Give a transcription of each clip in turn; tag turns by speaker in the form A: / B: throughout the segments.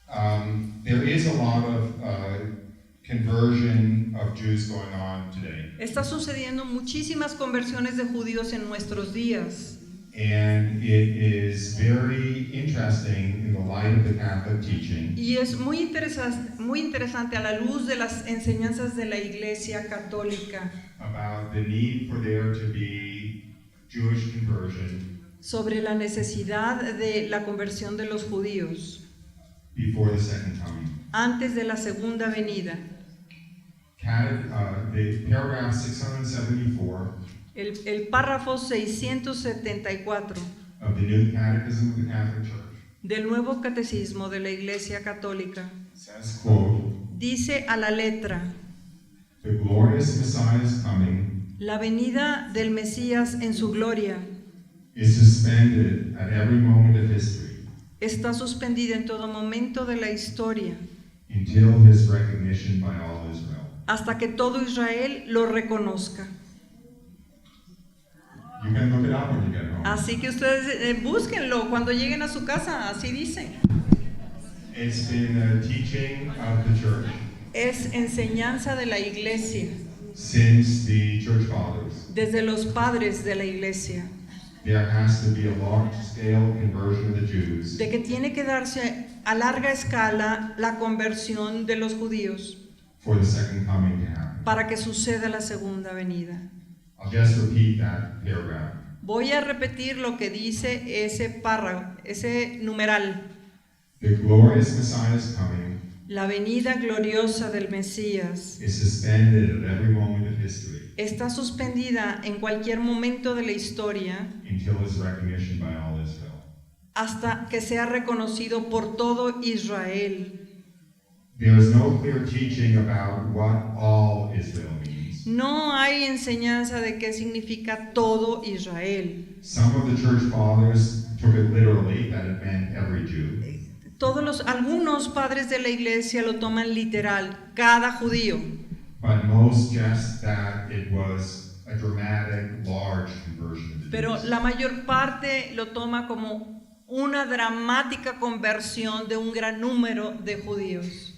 A: There is a lot of conversion of Jews going on today.
B: Está sucediendo muchísimas conversiones de judíos en nuestros días.
A: And it is very interesting in the light of the Catholic teaching.
B: Y es muy interesante a la luz de las enseñanzas de la Iglesia Católica
A: About the need for there to be Jewish conversion
B: sobre la necesidad de la conversión de los judíos
A: before the second coming.
B: antes de la segunda venida.
A: The paragraph 674
B: El párrafo 674
A: of the New Catechism of the Catholic Church
B: del Nuevo Catecismo de la Iglesia Católica
A: says, quote,
B: dice a la letra:
A: the glorious Messiah's coming
B: la venida del Mesías en su gloria
A: is suspended at every moment of history
B: está suspendida en todo momento de la historia
A: until his recognition by all Israel.
B: hasta que todo Israel lo reconozca.
A: You can look it up when you get home.
B: Así que ustedes búsquenlo cuando lleguen a su casa, así dice.
A: It's been a teaching of the church
B: Es enseñanza de la Iglesia,
A: since the church fathers.
B: desde los padres de la Iglesia,
A: There has to be a large-scale conversion of the Jews
B: de que tiene que darse a larga escala la conversión de los judíos
A: for the second coming to happen.
B: para que suceda la segunda venida.
A: I'll just repeat that paragraph.
B: Voy a repetir lo que dice ese párrafo, ese numeral.
A: The glorious Messiah's coming
B: La venida gloriosa del Mesías
A: is suspended at every moment of history
B: está suspendida en cualquier momento de la historia
A: until his recognition by all Israel.
B: hasta que sea reconocido por todo Israel.
A: There is no clear teaching about what all Israel means.
B: No hay enseñanza de qué significa todo Israel.
A: Some of the church fathers took it literally, that it meant every Jew.
B: Algunos padres de la Iglesia lo toman literal, cada judío.
A: But most just that it was a dramatic, large conversion of the
B: Pero
A: Jews.
B: la mayor parte lo toma como una dramática conversión de un gran número de judíos.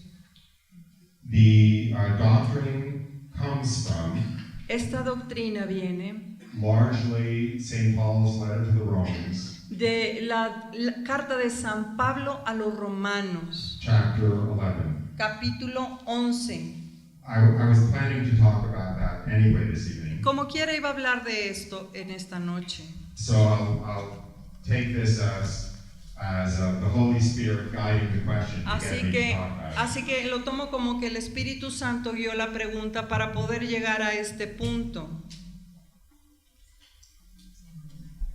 A: The doctrine comes from
B: Esta doctrina viene
A: largely St. Paul's letter to the Romans,
B: de la carta de San Pablo a los Romanos,
A: chapter 11.
B: capítulo 11.
A: I was planning to talk about that anyway this evening.
B: Como quiera iba a hablar de esto en esta noche.
A: So I'll take this as the Holy Spirit guiding the question to get me to talk about it.
B: Así que lo tomo como que el Espíritu Santo guió la pregunta para poder llegar a este punto.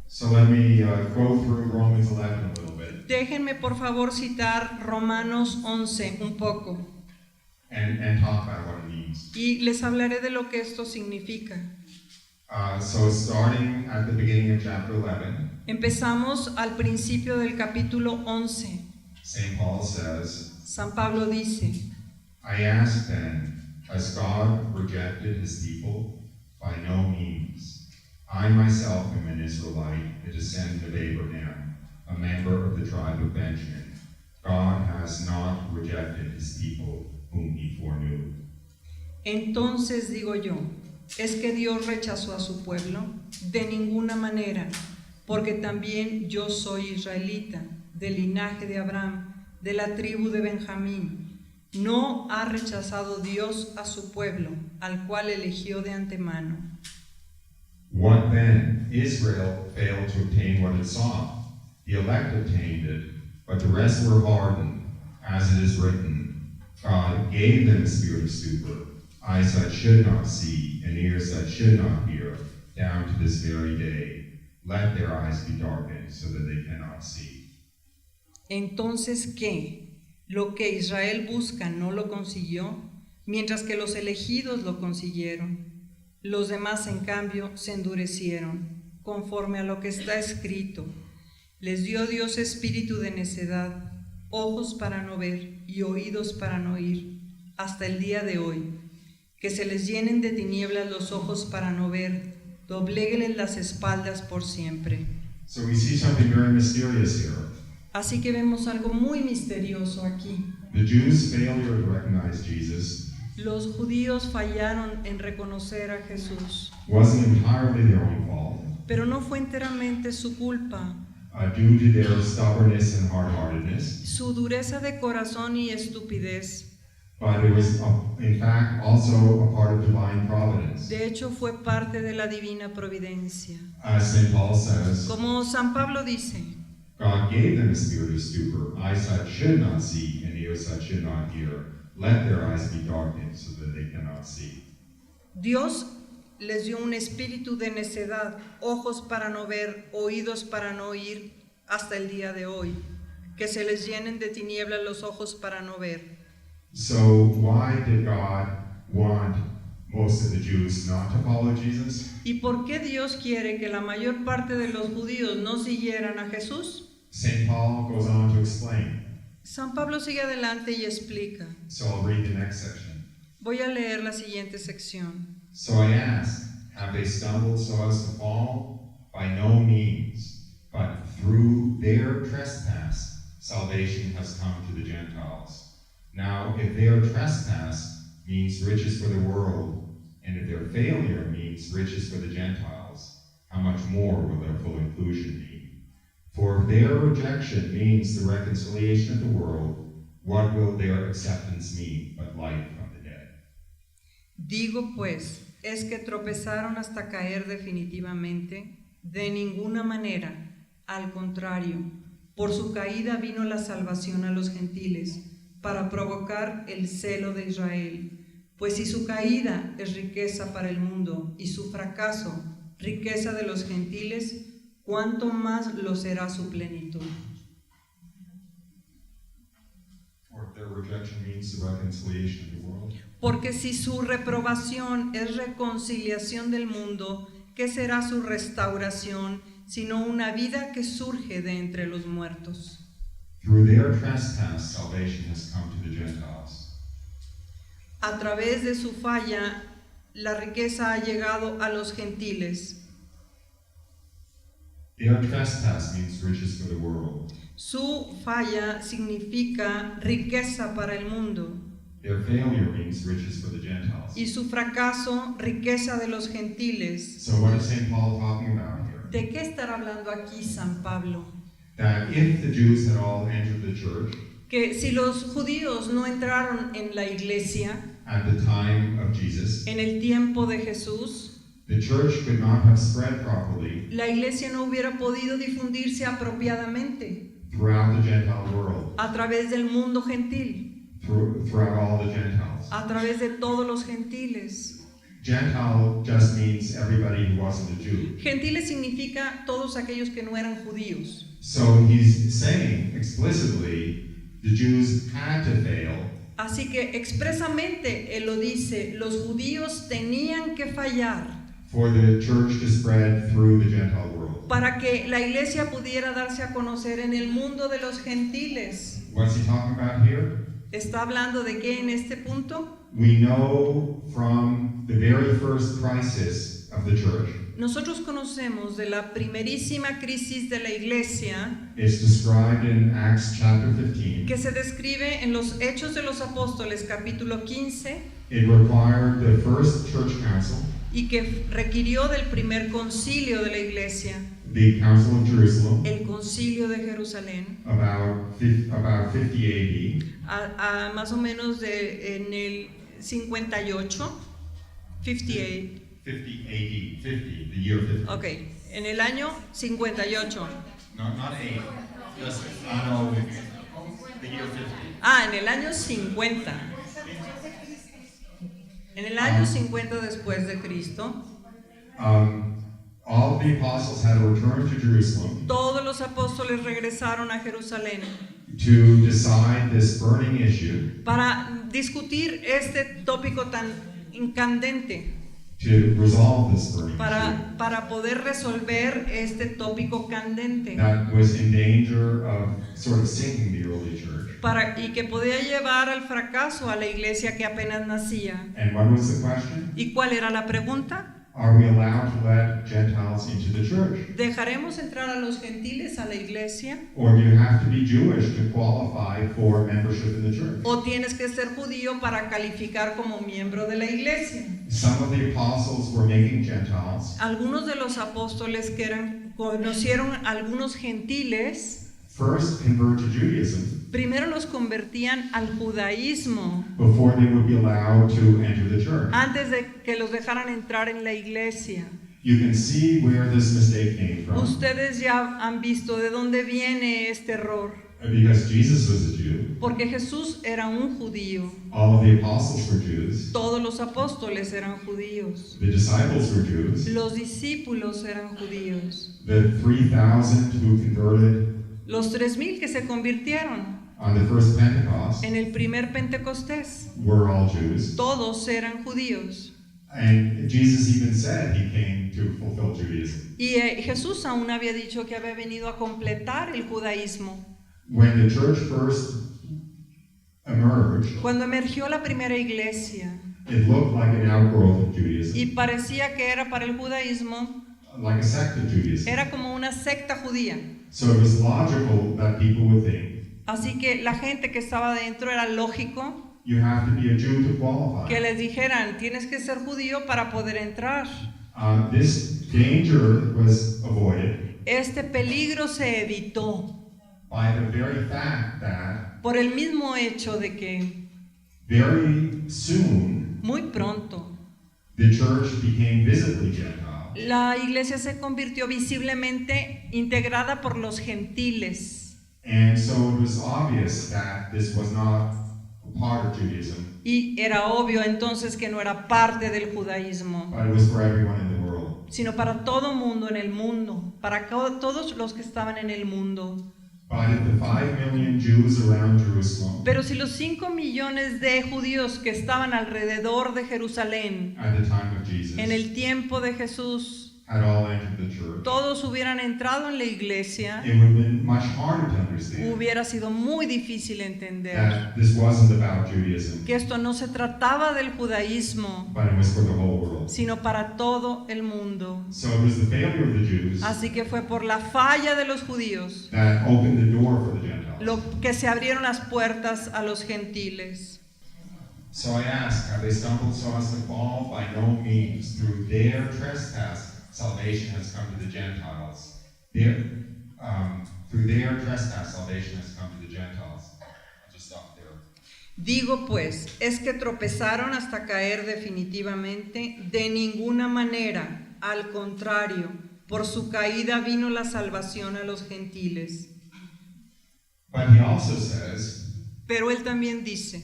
A: So let me go through Romans 11 a little bit
B: Déjenme por favor citar Romanos 11 un poco
A: and talk about what it means.
B: y les hablaré de lo que esto significa.
A: So starting at the beginning of chapter 11,
B: Empezamos al principio del capítulo 11.
A: St. Paul says,
B: San Pablo dice:
A: I ask then, has God rejected his people? By no means. I myself am an Israelite, a descendant of Abraham, a member of the tribe of Benjamin. God has not rejected his people whom he foreknew.
B: Entonces digo yo, ¿es que Dios rechazó a su pueblo? De ninguna manera, porque también yo soy israelita, del linaje de Abraham, de la tribu de Benjamín. No ha rechazado Dios a su pueblo, al cual eligió de antemano.
A: What then? Israel failed to obtain what it sought. The elect obtained it, but the rest were hardened. As it is written, God gave them a spirit of stupor, eyes that should not see, and ears that should not hear, down to this very day. Let their eyes be darkened, so that they cannot see.
B: Entonces, ¿qué? Lo que Israel busca no lo consiguió, mientras que los elegidos lo consiguieron. Los demás, en cambio, se endurecieron, conforme a lo que está escrito. Les dio Dios espíritu de necedad, ojos para no ver y oídos para no oír, hasta el día de hoy. Que se les llenen de tinieblas los ojos para no ver, doblégueles las espaldas por siempre.
A: So we see something very mysterious here.
B: Así que vemos algo muy misterioso aquí.
A: The Jews' failure to recognize Jesus
B: Los judíos fallaron en reconocer a Jesús,
A: wasn't entirely their own fault,
B: pero no fue enteramente su culpa.
A: due to their stubbornness and hard-heartedness,
B: Su dureza de corazón y estupidez,
A: but it was, in fact, also a part of divine providence.
B: de hecho, fue parte de la divina providencia.
A: As St. Paul says,
B: Como San Pablo dice,
A: God gave them a spirit of stupor, eyes that should not see and ears that should not hear. Let their eyes be darkened so that they cannot see.
B: Dios les dio un espíritu de necedad, ojos para no ver, oídos para no oír, hasta el día de hoy. Que se les llenen de tinieblas los ojos para no ver.
A: So why did God want most of the Jews not to follow Jesus?
B: ¿Y por qué Dios quiere que la mayor parte de los judíos no siguieran a Jesús?
A: St. Paul goes on to explain.
B: San Pablo sigue adelante y explica.
A: So I'll read the next section.
B: Voy a leer la siguiente sección.
A: So I ask, have they stumbled so as to fall? By no means, but through their trespass, salvation has come to the Gentiles. Now, if their trespass means riches for the world, and if their failure means riches for the Gentiles, how much more will their full inclusion be? For if their rejection means the reconciliation of the world, what will their acceptance mean but life from the dead?
B: Digo pues, ¿es que tropezaron hasta caer definitivamente? De ninguna manera, al contrario, por su caída vino la salvación a los gentiles, para provocar el celo de Israel. Pues si su caída es riqueza para el mundo y su fracaso riqueza de los gentiles, ¿cuánto más lo será su plenitud?
A: Or if their rejection means the reconciliation of the world.
B: Porque si su reprobación es reconciliación del mundo, ¿qué será su restauración, sino una vida que surge de entre los muertos?
A: Through their trespass, salvation has come to the Gentiles.
B: A través de su falla, la riqueza ha llegado a los gentiles.
A: Their trespass means riches for the world.
B: Su falla significa riqueza para el mundo.
A: Their failure means riches for the Gentiles.
B: Y su fracaso, riqueza de los gentiles.
A: So what is St. Paul talking about here?
B: ¿De qué estará hablando aquí San Pablo?
A: That if the Jews had all entered the church
B: Que si los judíos no entraron en la iglesia
A: at the time of Jesus,
B: en el tiempo de Jesús,
A: the church could not have spread properly
B: la iglesia no hubiera podido difundirse apropiadamente
A: throughout the Gentile world,
B: a través del mundo gentil,
A: throughout all the Gentiles.
B: a través de todos los gentiles.
A: Gentile just means everybody who wasn't a Jew.
B: Gentiles significa todos aquellos que no eran judíos.
A: So he's saying explicitly the Jews had to fail
B: Así que expresamente él lo dice, los judíos tenían que fallar
A: for the church to spread through the Gentile world.
B: para que la iglesia pudiera darse a conocer en el mundo de los gentiles.
A: What's he talking about here?
B: ¿Está hablando de qué en este punto?
A: We know from the very first crisis of the church,
B: Nosotros conocemos de la primerísima crisis de la iglesia
A: it's described in Acts chapter 15.
B: que se describe en los Hechos de los Apóstoles capítulo 15
A: It required the first church council,
B: y que requirió del primer concilio de la iglesia,
A: the Council of Jerusalem,
B: el concilio de Jerusalén,
A: about 50 AD,
B: a más o menos en el 58, 58,
A: 50 AD, 50, the year 50.
B: ok, en el año 58,
A: Not 8, just, no, the year 50.
B: en el año 50, en el año 50 después de Cristo,
A: All of the apostles had to return to Jerusalem
B: todos los apóstoles regresaron a Jerusalén
A: to decide this burning issue,
B: para discutir este tópico tan incandente,
A: to resolve this burning issue
B: para poder resolver este tópico candente,
A: that was in danger of sort of sinking the early church.
B: y que podía llevar al fracaso a la iglesia que apenas nacía.
A: And what was the question?
B: ¿Y cuál era la pregunta?
A: Are we allowed to let Gentiles into the church?
B: ¿Dejaremos entrar a los gentiles a la iglesia?
A: Or do you have to be Jewish to qualify for membership in the church?
B: ¿O tienes que ser judío para calificar como miembro de la iglesia?
A: Some of the apostles were making Gentiles
B: Algunos de los apóstoles conocieron a algunos gentiles,
A: first convert to Judaism
B: primero los convertían al judaísmo
A: before they would be allowed to enter the church.
B: antes de que los dejaran entrar en la iglesia.
A: You can see where this mistake came from.
B: Ustedes ya han visto de dónde viene este error.
A: Because Jesus was a Jew,
B: Porque Jesús era un judío.
A: all of the apostles were Jews,
B: Todos los apóstoles eran judíos.
A: the disciples were Jews,
B: Los discípulos eran judíos.
A: the 3,000 who converted
B: Los 3,000 que se convirtieron
A: on the first Pentecost
B: en el primer Pentecostés,
A: were all Jews.
B: todos eran judíos.
A: And Jesus even said he came to fulfill Judaism.
B: Y Jesús aún había dicho que había venido a completar el judaísmo.
A: When the church first emerged,
B: Cuando emergió la primera iglesia
A: it looked like an outgrowth of Judaism,
B: y parecía que era para el judaísmo,
A: like a sect of Judaism.
B: era como una secta judía.
A: So it was logical that people would think,
B: Así que la gente que estaba dentro era lógico
A: you have to be a Jew to
B: que
A: qualify.
B: les dijeran, tienes que ser judío para poder entrar.
A: This danger was avoided
B: Este peligro se evitó
A: by the very fact that
B: por el mismo hecho de que
A: very soon
B: muy pronto
A: the church became visibly Gentile.
B: la iglesia se convirtió visiblemente integrada por los gentiles.
A: And so it was obvious that this was not a part of Judaism,
B: Y era obvio entonces que no era parte del judaísmo,
A: but it was for everyone in the world.
B: sino para todo mundo en el mundo, para todos los que estaban en el mundo.
A: But if the 5 million Jews around Jerusalem
B: Pero si los 5 millones de judíos que estaban alrededor de Jerusalén
A: at the time of Jesus
B: en el tiempo de Jesús,
A: had all entered the church,
B: todos hubieran entrado en la iglesia,
A: it would have been much harder to understand
B: hubiera sido muy difícil entender
A: that this wasn't about Judaism,
B: que esto no se trataba del judaísmo,
A: but it was for the whole world.
B: sino para todo el mundo.
A: So it was the failure of the Jews
B: Así que fue por la falla de los judíos
A: that opened the door for the Gentiles.
B: lo que se abrieron las puertas a los gentiles.
A: So I ask, have they stumbled so as to fall? By no means. Through their trespass, salvation has come to the Gentiles. Through their trespass, salvation has come to the Gentiles. I'll just stop there.
B: Digo pues, ¿es que tropezaron hasta caer definitivamente? De ninguna manera, al contrario, por su caída vino la salvación a los gentiles.
A: But he also says,
B: Pero él también dice,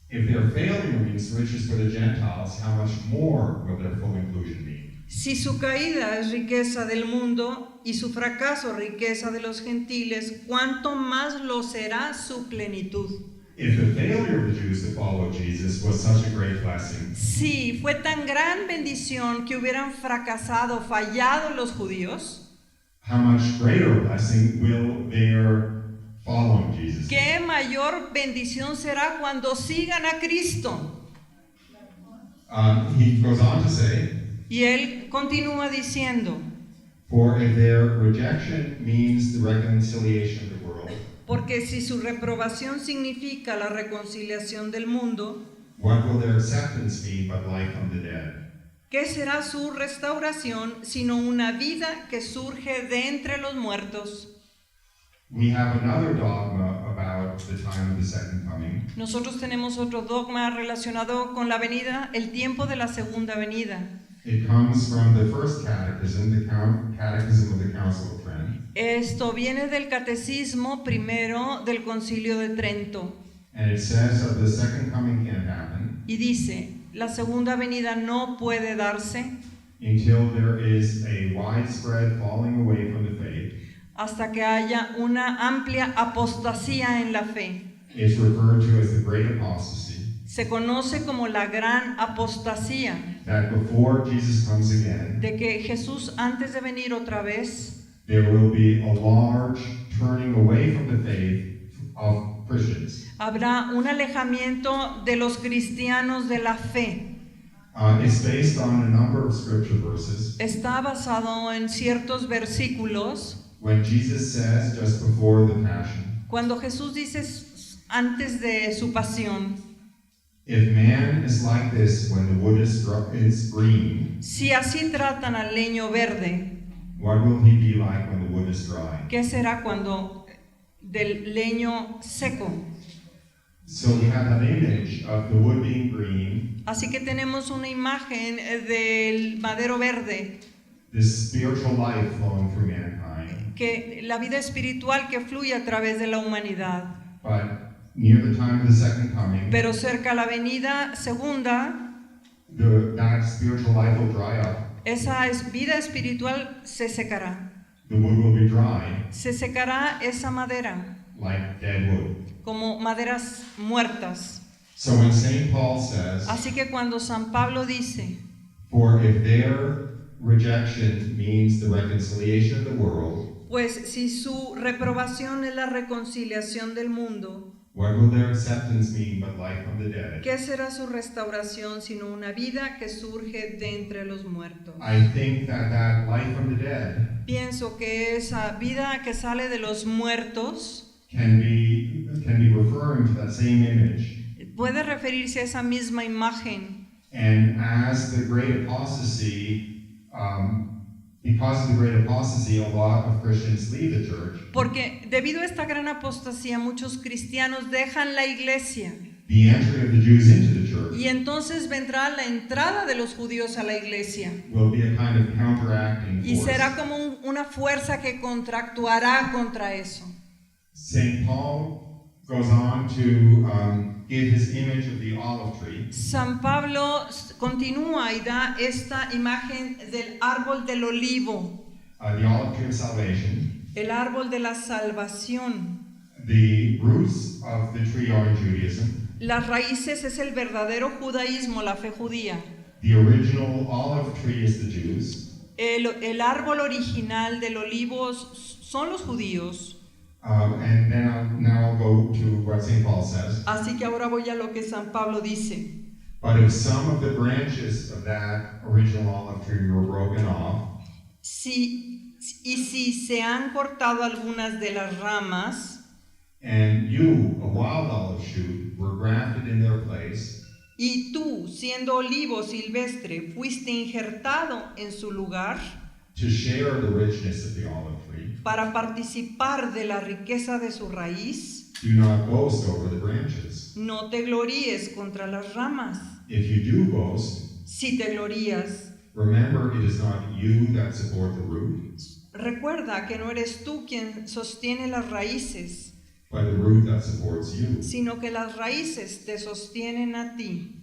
A: if their failure means riches for the Gentiles, how much more will their full inclusion be?
B: si su caída es riqueza del mundo y su fracaso riqueza de los gentiles, ¿cuánto más lo será su plenitud?
A: If the failure of the Jews to follow Jesus was such a great blessing,
B: Si fue tan gran bendición que hubieran fracasado, fallado los judíos,
A: how much greater blessing will their following Jesus be?
B: ¿qué mayor bendición será cuando sigan a Cristo?
A: He goes on to say,
B: Y él continúa diciendo,
A: for if their rejection means the reconciliation of the world,
B: porque si su reprobación significa la reconciliación del mundo,
A: what will their acceptance be but life from the dead?
B: ¿qué será su restauración sino una vida que surge de entre los muertos?
A: We have another dogma about the time of the second coming,
B: Nosotros tenemos otro dogma relacionado con la venida, el tiempo de la segunda venida.
A: It comes from the first catechism, the Catechism of the Council of Trent,
B: Esto viene del catecismo primero del Concilio de Trento
A: and it says that the second coming can't happen
B: y dice, la segunda venida no puede darse
A: until there is a widespread falling away from the faith.
B: hasta que haya una amplia apostasía en la fe.
A: It's referred to as the great apostasy,
B: Se conoce como la gran apostasía,
A: that before Jesus comes again,
B: de que Jesús antes de venir otra vez,
A: there will be a large turning away from the faith of Christians.
B: habrá un alejamiento de los cristianos de la fe.
A: It's based on a number of scripture verses.
B: Está basado en ciertos versículos.
A: When Jesus says just before the Passion,
B: Cuando Jesús dice antes de su pasión,
A: if man is like this when the wood is green,
B: si así tratan al leño verde,
A: what will he be like when the wood is dry?
B: ¿qué será cuando del leño seco?
A: So we have an image of the wood being green,
B: Así que tenemos una imagen del madero verde,
A: this spiritual life flowing through mankind.
B: que la vida espiritual que fluye a través de la humanidad.
A: But near the time of the second coming,
B: Pero cerca a la venida segunda,
A: that spiritual life will dry up.
B: esa vida espiritual se secará.
A: The wood will be dry,
B: Se secará esa madera,
A: like dead wood.
B: como maderas muertas.
A: So when St. Paul says,
B: Así que cuando San Pablo dice,
A: for if their rejection means the reconciliation of the world,
B: pues si su reprobación es la reconciliación del mundo,
A: what will their acceptance mean but life from the dead?
B: ¿qué será su restauración sino una vida que surge de entre los muertos?
A: I think that life from the dead
B: Pienso que esa vida que sale de los muertos
A: can be referring to that same image.
B: puede referirse a esa misma imagen.
A: And as the great apostasy, because of the great apostasy, a lot of Christians leave the church.
B: Porque debido a esta gran apostasía, muchos cristianos dejan la iglesia.
A: The entry of the Jews into the church
B: Y entonces vendrá la entrada de los judíos a la iglesia.
A: will be a kind of counteracting
B: Y
A: force.
B: será como una fuerza que contractuará contra eso.
A: St. Paul goes on to give his image of the olive tree.
B: San Pablo continúa y da esta imagen del árbol del olivo,
A: The olive tree of salvation.
B: el árbol de la salvación.
A: The roots of the tree are in Judaism.
B: Las raíces es el verdadero judaísmo, la fe judía.
A: The original olive tree is the Jews.
B: El árbol original del olivo son los judíos.
A: And then now I'll go to what St. Paul says.
B: Así que ahora voy a lo que San Pablo dice.
A: But if some of the branches of that original olive tree were broken off,
B: Si se han cortado algunas de las ramas,
A: and you, a wild olive shoot, were grafted in their place,
B: y tú, siendo olivo silvestre, fuiste injertado en su lugar
A: to share the richness of the olive tree,
B: para participar de la riqueza de su raíz,
A: do not boast over the branches.
B: no te gloríes contra las ramas.
A: If you do boast,
B: Si te glorías,
A: remember it is not you that support the root,
B: recuerda que no eres tú quien sostiene las raíces,
A: but the root that supports you.
B: sino que las raíces te sostienen a ti.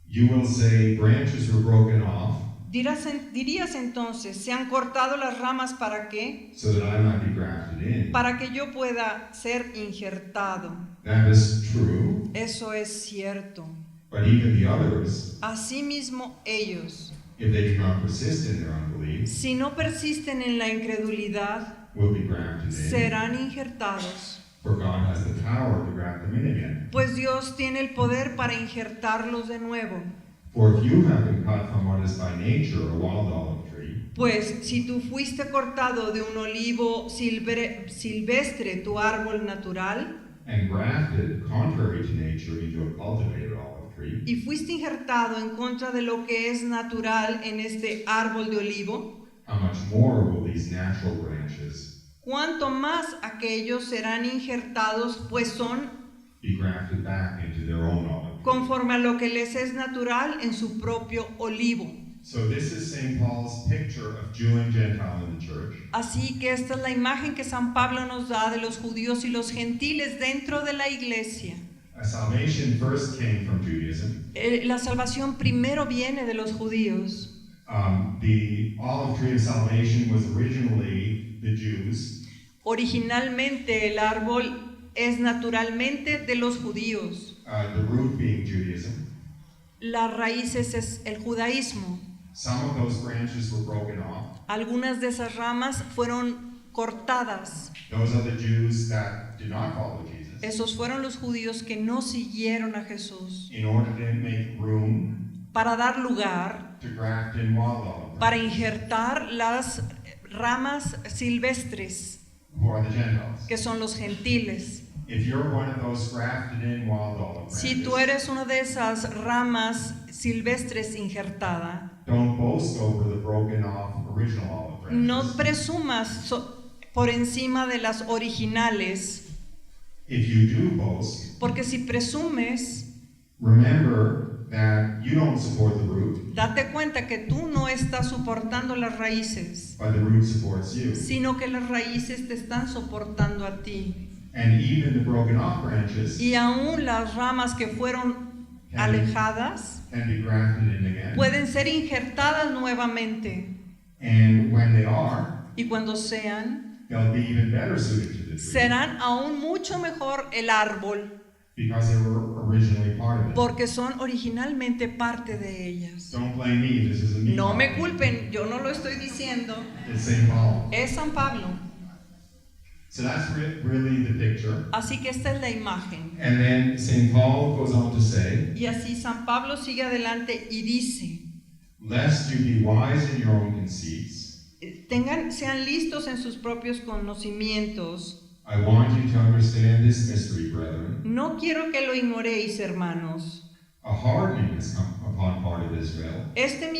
A: You will say, branches were broken off,
B: Dirías entonces, ¿se han cortado las ramas para qué?
A: so that I might be grafted in.
B: Para que yo pueda ser injertado.
A: That is true,
B: Eso es cierto.
A: but even the others,
B: Asimismo ellos,
A: if they do not persist in their unbelief,
B: si no persisten en la incredulidad,
A: will be grafted in.
B: serán injertados.
A: For God has the power to graft them in again.
B: Pues Dios tiene el poder para injertarlos de nuevo.
A: For if you have been cut from what is by nature a wild olive tree,
B: Pues si tú fuiste cortado de un olivo silvestre, tu árbol natural,
A: and grafted contrary to nature into a cultivated olive tree,
B: y fuiste injertado en contra de lo que es natural en este árbol de olivo,
A: how much more will these natural branches
B: cuánto más aquellos serán injertados, pues son
A: be grafted back into their own olive tree?
B: conforme a lo que les es natural en su propio olivo.
A: So this is St. Paul's picture of Jew and Gentile in the church.
B: Así que esta es la imagen que San Pablo nos da de los judíos y los gentiles dentro de la iglesia.
A: Salvation first came from Judaism.
B: La salvación primero viene de los judíos.
A: The olive tree of salvation was originally the Jews.
B: Originalmente el árbol es naturalmente de los judíos.
A: The root being Judaism.
B: Las raíces es el judaísmo.
A: Some of those branches were broken off.
B: Algunas de esas ramas fueron cortadas.
A: Those are the Jews that did not follow Jesus.
B: Esos fueron los judíos que no siguieron a Jesús.
A: In order to make room
B: para dar lugar,
A: to graft in wild olive
B: para
A: branches
B: injertar las ramas silvestres,
A: who are the Gentiles.
B: que son los gentiles.
A: If you're one of those grafted in wild olive
B: Si tú
A: branches,
B: eres una de esas ramas silvestres injertada,
A: don't boast over the broken off original olive branches.
B: no presumas por encima de las originales,
A: If you do boast,
B: porque si presumes,
A: remember that you don't support the root,
B: date cuenta que tú no estás soportando las raíces,
A: but the root supports you.
B: sino que las raíces te están soportando a ti.
A: And even the broken off branches
B: Y aún las ramas que fueron alejadas
A: can be grafted in again.
B: pueden ser injertadas nuevamente.
A: And when they are,
B: Y cuando sean,
A: they'll be even better suited to the tree
B: serán aún mucho mejor el árbol,
A: because they were originally part of it.
B: porque son originalmente parte de ellas.
A: Don't blame me, this is a me
B: No me
A: talking.
B: culpen, yo no lo estoy diciendo,
A: It's St. Paul.
B: es San Pablo.
A: So that's really the picture.
B: Así que esta es la imagen.
A: And then St. Paul goes on to say,
B: Y así San Pablo sigue adelante y dice,
A: lest you be wise in your own conceits,
B: sean listos en sus propios conocimientos.
A: I want you to understand this mystery, brethren.
B: No quiero que lo ignoréis, hermanos.
A: A hardening has come upon part of Israel,
B: Este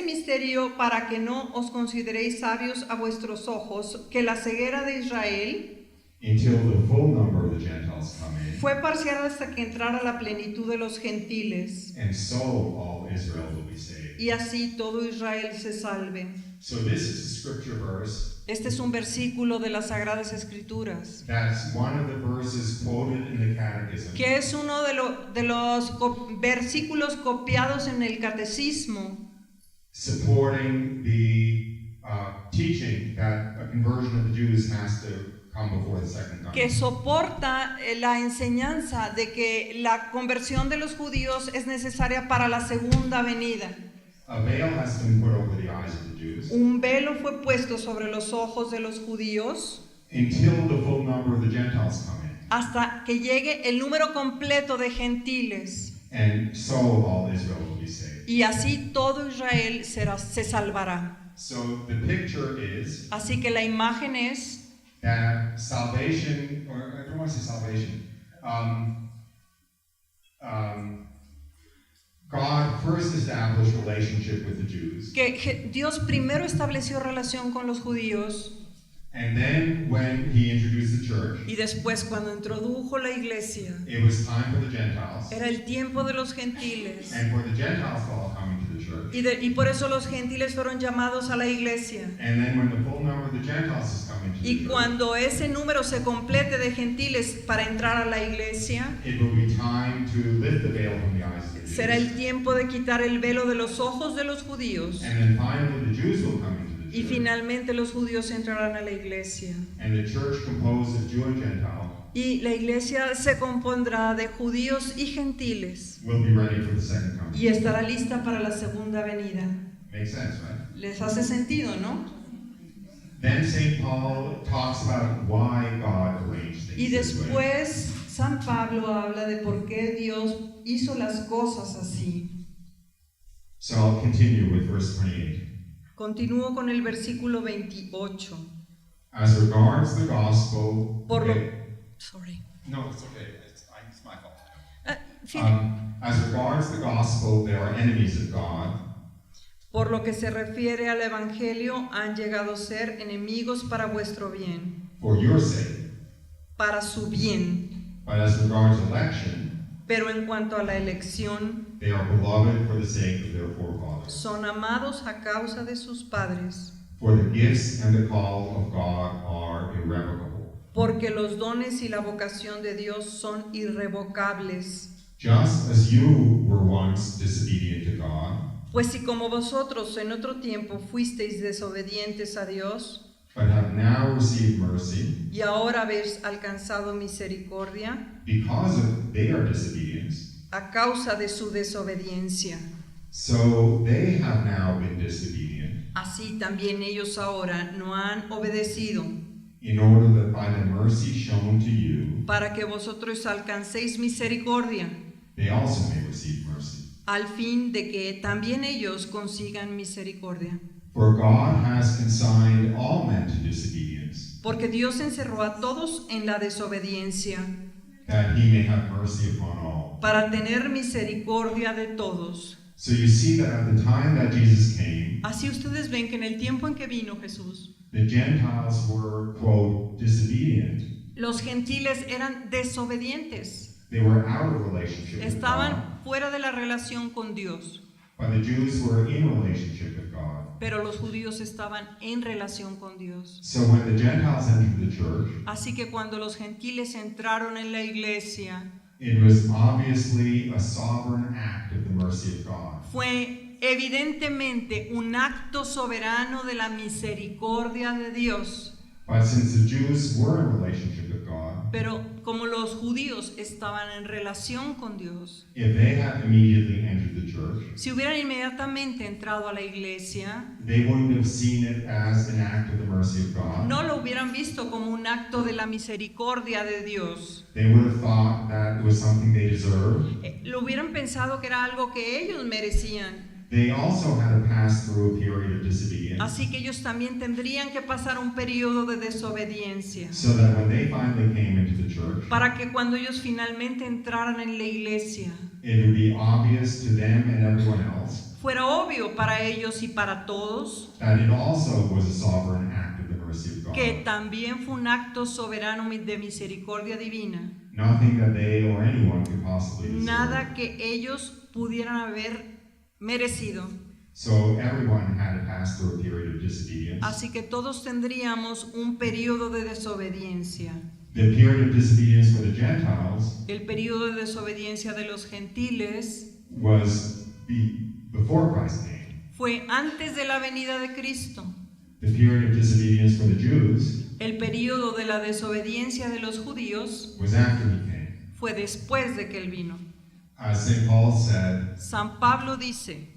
B: misterio, para que no os consideréis sabios a vuestros ojos, que la ceguera de Israel
A: until the full number of the Gentiles come in,
B: fue parcial hasta que entrara la plenitud de los gentiles,
A: and so all Israel will be saved.
B: y así todo Israel se salve.
A: So this is a scripture verse.
B: Este es un versículo de las Sagradas Escrituras,
A: That's one of the verses quoted in the Catechism,
B: que es uno de los versículos copiados en el Catecismo,
A: supporting the teaching that a conversion of the Jews has to come before the second coming.
B: que soporta la enseñanza de que la conversión de los judíos es necesaria para la segunda venida.
A: A veil has been put over the eyes of the Jews
B: Un velo fue puesto sobre los ojos de los judíos
A: until the full number of the Gentiles come in,
B: hasta que llegue el número completo de gentiles,
A: and so all Israel will be saved.
B: y así todo Israel se salvará.
A: So the picture is
B: Así que la imagen es
A: that salvation, or I don't want to say salvation, God first established relationship with the Jews,
B: que Dios primero estableció relación con los judíos,
A: and then when He introduced the church,
B: y después cuando introdujo la iglesia,
A: it was time for the Gentiles,
B: era el tiempo de los gentiles,
A: and for the Gentiles all coming to the church.
B: y por eso los gentiles fueron llamados a la iglesia.
A: And then when the full number of the Gentiles is coming to the
B: Y
A: church,
B: cuando ese número se complete de gentiles para entrar a la iglesia,
A: it will be time to lift the veil from the eyes of the Jews.
B: será el tiempo de quitar el velo de los ojos de los judíos,
A: And then finally the Jews will come into the
B: y
A: church.
B: finalmente los judíos entrarán a la iglesia.
A: And the church composed of Jew and Gentile
B: Y la iglesia se compondrá de judíos y gentiles,
A: will be ready for the second coming.
B: y estará lista para la segunda venida.
A: Makes sense, right?
B: ¿Les hace sentido, no?
A: Then St. Paul talks about why God arranged things
B: Y
A: this way.
B: después San Pablo habla de por qué Dios hizo las cosas así.
A: So I'll continue with verse 28.
B: Continúo con el versículo 28.
A: As regards the gospel,
B: Por lo...
A: they-
B: Sorry.
A: no, it's okay. It's my fault. As regards the gospel, they are enemies of God.
B: Por lo que se refiere al Evangelio, han llegado a ser enemigos para vuestro bien,
A: For your sake.
B: para su bien.
A: But as regards election,
B: Pero en cuanto a la elección,
A: they are beloved for the sake of their forefathers.
B: son amados a causa de sus padres,
A: For the gifts and the call of God are irrevocable.
B: porque los dones y la vocación de Dios son irrevocables.
A: Just as you were once disobedient to God,
B: Pues si como vosotros en otro tiempo fuisteis desobedientes a Dios,
A: but have now received mercy
B: y ahora habéis alcanzado misericordia
A: because of their disobedience,
B: a causa de su desobediencia,
A: so they have now been disobedient,
B: así también ellos ahora no han obedecido,
A: in order that by the mercy shown to you,
B: para que vosotros alcancéis misericordia,
A: they also may receive mercy.
B: al fin de que también ellos consigan misericordia.
A: For God has consigned all men to disobedience,
B: Porque Dios encerró a todos en la desobediencia,
A: that he may have mercy upon all.
B: para tener misericordia de todos.
A: So you see that at the time that Jesus came,
B: Así ustedes ven que en el tiempo en que vino Jesús,
A: the Gentiles were, quote, disobedient.
B: los gentiles eran desobedientes,
A: They were out of relationship with God,
B: estaban fuera de la relación con Dios,
A: but the Jews were in relationship with God.
B: pero los judíos estaban en relación con Dios.
A: So when the Gentiles entered the church,
B: Así que cuando los gentiles entraron en la iglesia,
A: it was obviously a sovereign act of the mercy of God.
B: fue evidentemente un acto soberano de la misericordia de Dios.
A: But since the Jews were in relationship with God,
B: Pero como los judíos estaban en relación con Dios,
A: if they had immediately entered the church,
B: si hubieran inmediatamente entrado a la iglesia,
A: they wouldn't have seen it as an act of the mercy of God.
B: no lo hubieran visto como un acto de la misericordia de Dios.
A: They would have thought that it was something they deserved.
B: Lo hubieran pensado que era algo que ellos merecían.
A: They also had to pass through a period of disobedience,
B: Así que ellos también tendrían que pasar un periodo de desobediencia,
A: so that when they finally came into the church,
B: para que cuando ellos finalmente entraran en la iglesia,
A: it would be obvious to them and everyone else
B: fuera obvio para ellos y para todos
A: that it also was a sovereign act of the mercy of
B: que
A: God.
B: también fue un acto soberano de misericordia divina.
A: Nothing that they or anyone could possibly deserve.
B: Nada que ellos pudieran haber merecido.
A: So everyone had to pass through a period of disobedience.
B: Así que todos tendríamos un periodo de desobediencia.
A: The period of disobedience for the Gentiles
B: El periodo de desobediencia de los gentiles
A: was before Christ came.
B: fue antes de la venida de Cristo.
A: The period of disobedience for the Jews
B: El periodo de la desobediencia de los judíos
A: was after he came.
B: fue después de que Él vino.
A: As St. Paul said,
B: San Pablo dice,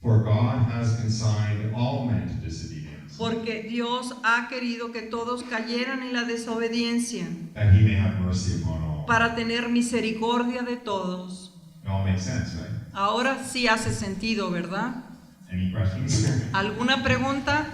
A: for God has consigned all men to disobedience,
B: porque Dios ha querido que todos cayeran en la desobediencia,
A: that he may have mercy upon all.
B: para tener misericordia de todos.
A: It all makes sense, right?
B: Ahora sí hace sentido, ¿verdad?
A: Any questions?
B: ¿Alguna pregunta?